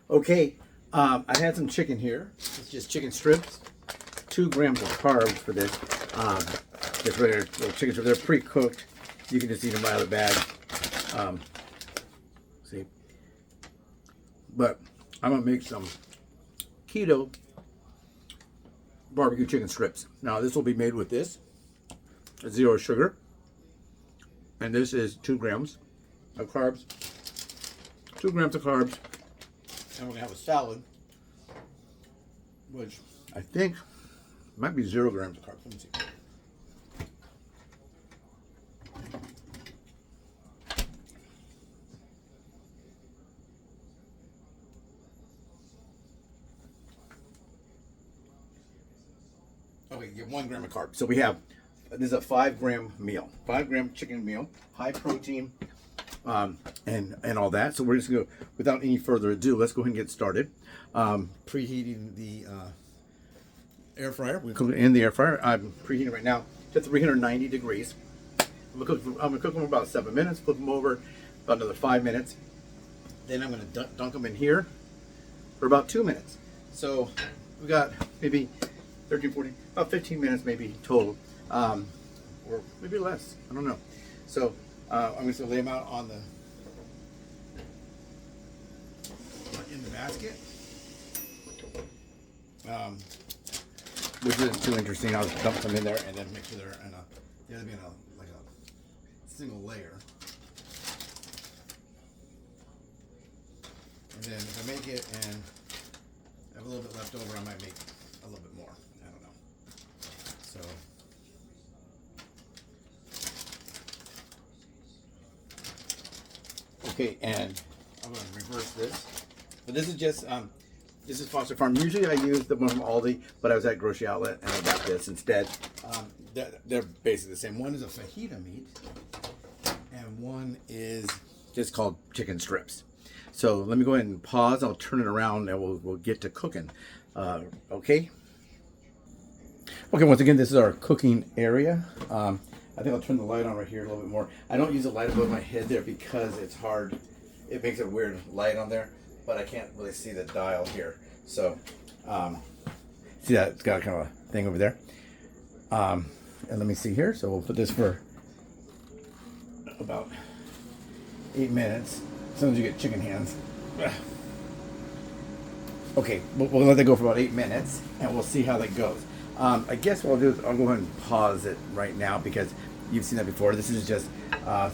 Okay, I had some chicken here. It's just chicken strips. 2 grams of carbs for this. Just regular little chicken strips. They're pre-cooked. You can just eat them right out of the bag. See, but I'm gonna make some keto barbecue chicken strips. Now this will be made with this 0 sugar, and this is 2 grams of carbs. 2 grams of carbs, and we're gonna have a salad, which I think might be 0 grams of carbs. Let me see. Okay, you get 1 gram of carbs. So we have, this is a 5-gram meal, 5-gram chicken meal, high protein, and all that. So we're just gonna go, without any further ado, let's go ahead and get started. Preheating the air fryer. We're cooking in the air fryer. I'm preheating right now to 390 degrees. I'm gonna cook them for about 7 minutes, flip them over about another 5 minutes. Then I'm gonna dunk them in here for about 2 minutes. So we got maybe 13, 14, about 15 minutes maybe total, or maybe less, I don't know. So I'm just gonna lay them out on in the basket, which isn't too interesting. I'll just dump them in there and then make sure they're in they're be in like a single layer. And then if I make it and I have a little bit left over, I might make a little bit more. I don't know. So okay, and I'm going to reverse this. But this is just this is Foster Farm. Usually I use the one from Aldi, but I was at Grocery Outlet and I got this instead. They're basically the same. One is a fajita meat, and one is just called chicken strips. So let me go ahead and pause. I'll turn it around and we'll get to cooking. Okay. Okay, once again, this is our cooking area. I think I'll turn the light on right here a little bit more. I don't use the light above my head there because it's hard. It makes a weird light on there, but I can't really see the dial here. So, see that? It's got kind of a thing over there. And let me see here. So we'll put this for about 8 minutes. As soon as you get chicken hands. Okay, we'll let that go for about 8 minutes, and we'll see how that goes. I guess what I'll do is I'll go ahead and pause it right now because you've seen that before. This is just a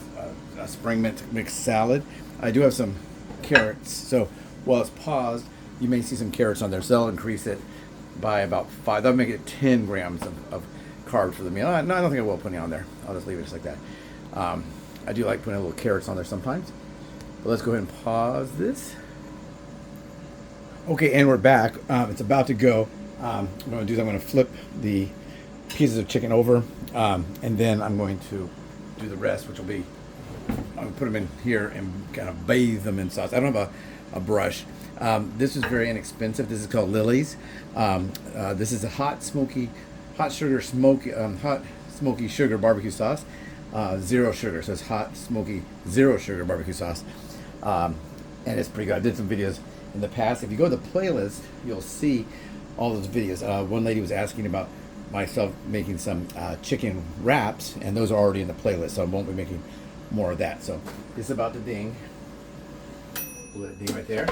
spring mixed salad. I do have some carrots, so while it's paused, you may see some carrots on there. So I'll increase it by about 5. That'll make it 10 grams of carbs for the meal. No, I don't think I will put any on there. I'll just leave it just like that. I do like putting a little carrots on there sometimes. But let's go ahead and pause this. Okay, and we're back. It's about to go. What I'm going to do is I'm going to flip the pieces of chicken over, and then I'm going to do the rest, which will be, I'm going to put them in here and kind of bathe them in sauce. I don't have a brush. This is very inexpensive. This is called Lily's. This is a hot smoky sugar barbecue sauce. 0 sugar, so it's hot, smoky, 0 sugar barbecue sauce. And it's pretty good. I did some videos in the past. If you go to the playlist, you'll see all those videos. One lady was asking about myself making some chicken wraps, and those are already in the playlist, so I won't be making more of that. So it's about to ding. We'll let it ding right there.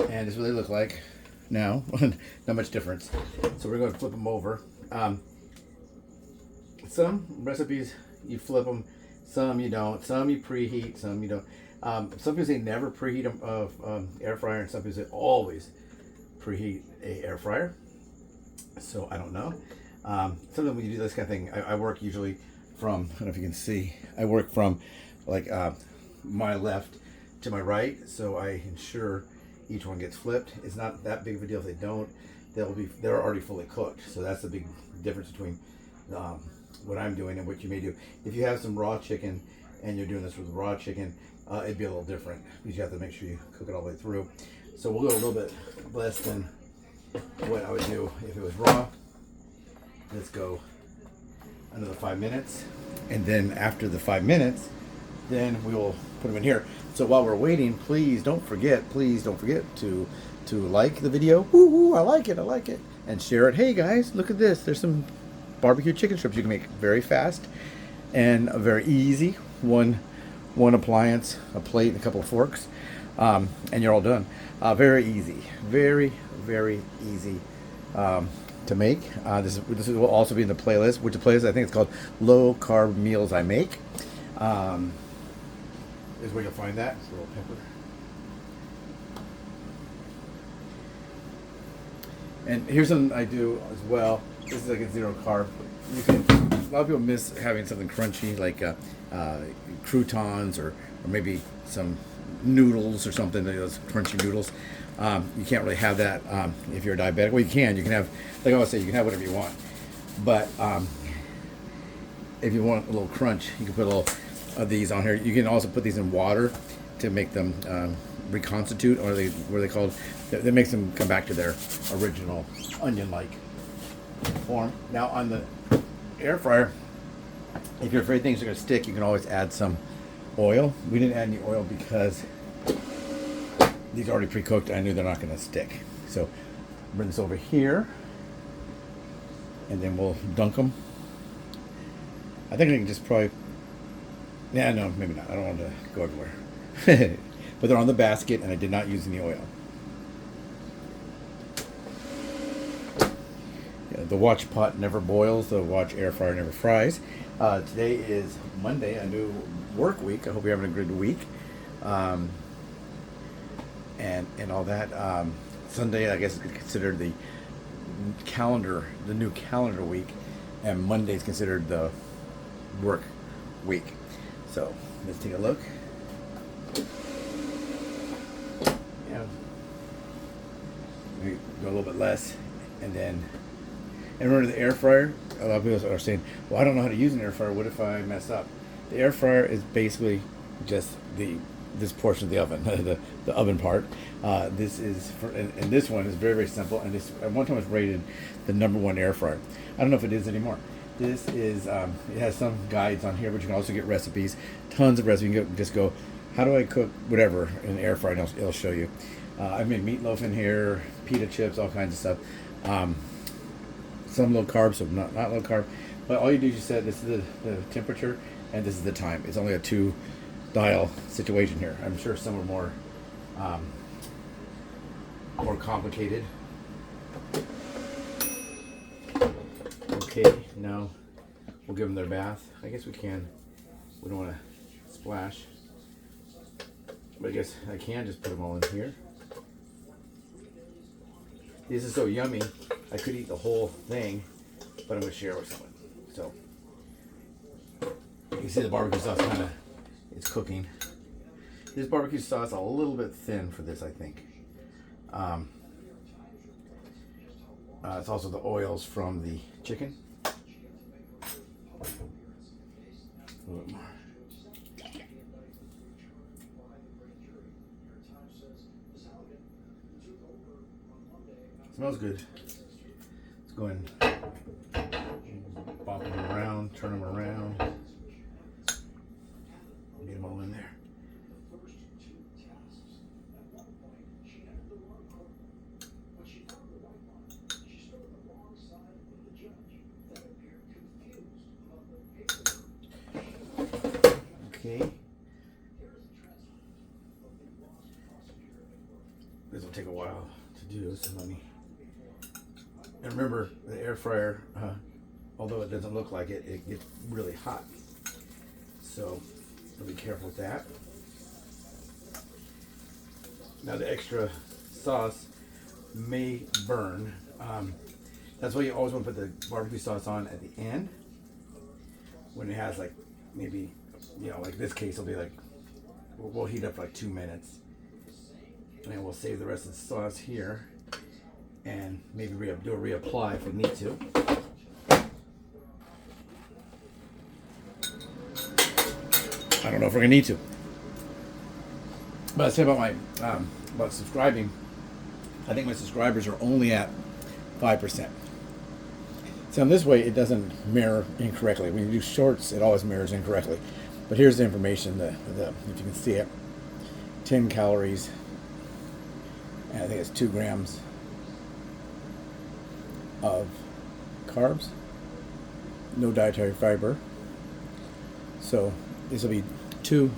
And this is what they look like now. Not much difference. So we're going to flip them over. Some recipes you flip them, some you don't. Some you preheat, some you don't. Some people say never preheat an air fryer, and some people say always preheat a air fryer. So I don't know. Sometimes when you do this kind of thing, I work usually from, I don't know if you can see, I work from like my left to my right, so I ensure each one gets flipped. It's not that big of a deal if they don't. They're already fully cooked. So that's the big difference between what I'm doing and what you may do. If you have some raw chicken and you're doing this with raw chicken, it'd be a little different because you have to make sure you cook it all the way through. So we'll go a little bit less than what I would do if it was raw. Let's go another 5 minutes, and then after the 5 minutes, then we will put them in here. So while we're waiting, please don't forget to like the video. Woo woo! I like it, and share it. Hey guys, look at this. There's some barbecue chicken strips you can make very fast and very easy. One appliance, a plate, and a couple of forks, and you're all done. Very easy, very easy to make. This will also be in the playlist. Which the playlist, I think it's called Low Carb Meals I Make. Is where you'll find that. It's a little pepper. And here's something I do as well. This is like a zero carb. A lot of people miss having something crunchy like croutons or maybe some noodles or something, those crunchy noodles. You can't really have that if you're a diabetic. Well, you can have, like I always say, you can have whatever you want. But if you want a little crunch, you can put a little of these on here. You can also put these in water to make them reconstitute, or what are they called? That makes them come back to their original onion-like form. Now on the air fryer, if you're afraid things are going to stick, you can always add some oil. We didn't add any oil because these are already pre-cooked. I knew they're not going to stick. So bring this over here, and then we'll dunk them. I think I can just probably, yeah, no, maybe not. I don't want to go everywhere. But they're on the basket, and I did not use any oil. Yeah, the watch pot never boils. The watch air fryer never fries. Today is Monday, a new work week. I hope you're having a good week. And all that. Sunday, I guess, is considered the new calendar week, and Monday is considered the work week. So let's take a look. Yeah, maybe go a little bit less, and remember the air fryer. A lot of people are saying, "Well, I don't know how to use an air fryer. What if I mess up?" The air fryer is basically just this portion of the oven, the oven part. This is and this one is very simple. And this at one time was rated the #1 air fryer. I don't know if it is anymore. This is it has some guides on here, but you can also get recipes, tons of recipes. You can just go, how do I cook whatever in the air fryer? And it'll show you. I made meatloaf in here, pita chips, all kinds of stuff. Some low carb, some not low carb. But all you do is you set this is the temperature, and this is the time. It's only a 2-dial situation here. I'm sure some are more complicated. Okay, now we'll give them their bath. I guess we can. We don't want to splash, but I guess I can just put them all in here. This is so yummy. I could eat the whole thing, but I'm going to share with someone. So you can see the barbecue sauce kind of is cooking. This barbecue sauce a little bit thin for this, I think. It's also the oils from the chicken. A little bit more. Smells good. Let's go ahead and bop them around, turn them around. Get them all in there. Okay. This will take a while to do, so let me. And remember, the air fryer, although it doesn't look like it, it gets really hot. So be careful with that. Now the extra sauce may burn. That's why you always want to put the barbecue sauce on at the end. When it has like maybe, like this case will be like, we'll heat up for like 2 minutes. And we'll save the rest of the sauce here. And maybe do a reapply if we need to. I don't know if we're gonna need to. But I say about my about subscribing, I think my subscribers are only at 5%. So in this way, it doesn't mirror incorrectly. When you do shorts, it always mirrors incorrectly. But here's the information, the if you can see it, 10 calories, and I think it's 2 grams of carbs, no dietary fiber. So this will be 2,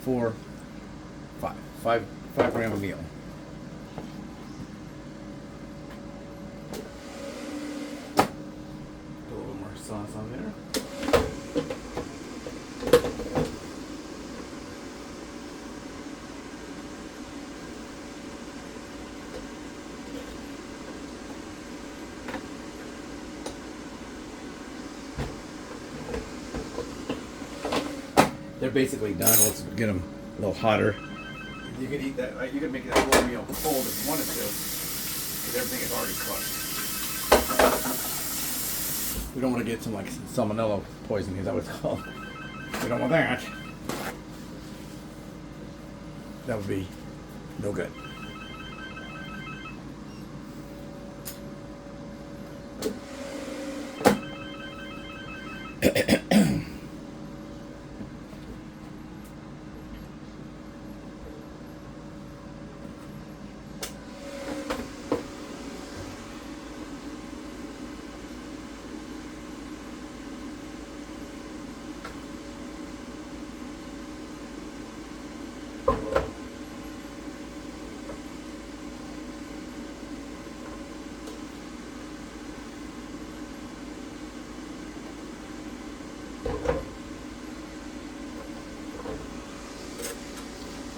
4, 5 gram a meal. Put a little more sauce on there. They're basically done. Let's get them a little hotter. You can eat that. You can make that whole meal cold if you wanted to, because everything is already cooked. We don't want to get some like salmonella poisoning. Is that what it's called? We don't want that. That would be no good.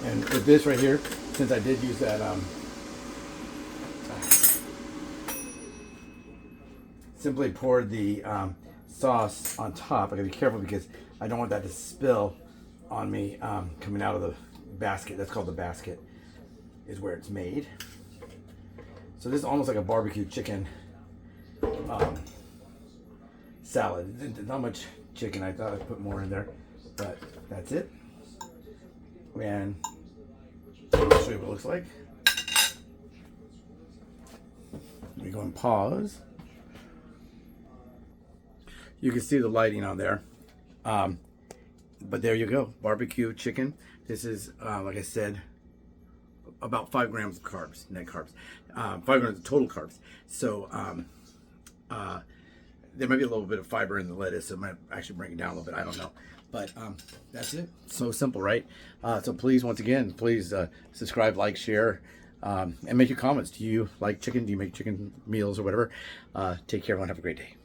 And with this right here, since I did use that, simply poured the sauce on top. I gotta be careful because I don't want that to spill on me coming out of the basket. That's called the basket, is where it's made. So this is almost like a barbecue chicken salad. Not much chicken. I thought I'd put more in there, but that's it. And I'll show you what it looks like. Let me go and pause. You can see the lighting on there. But there you go, barbecue chicken. This is, like I said, about 5 grams of carbs, net carbs. 5 grams of total carbs. So there might be a little bit of fiber in the lettuce, so it might actually bring it down a little bit. I don't know. But that's it. So simple, right? So please, once again, please subscribe, like, share, and make your comments. Do you like chicken? Do you make chicken meals or whatever? Take care, everyone. Have a great day.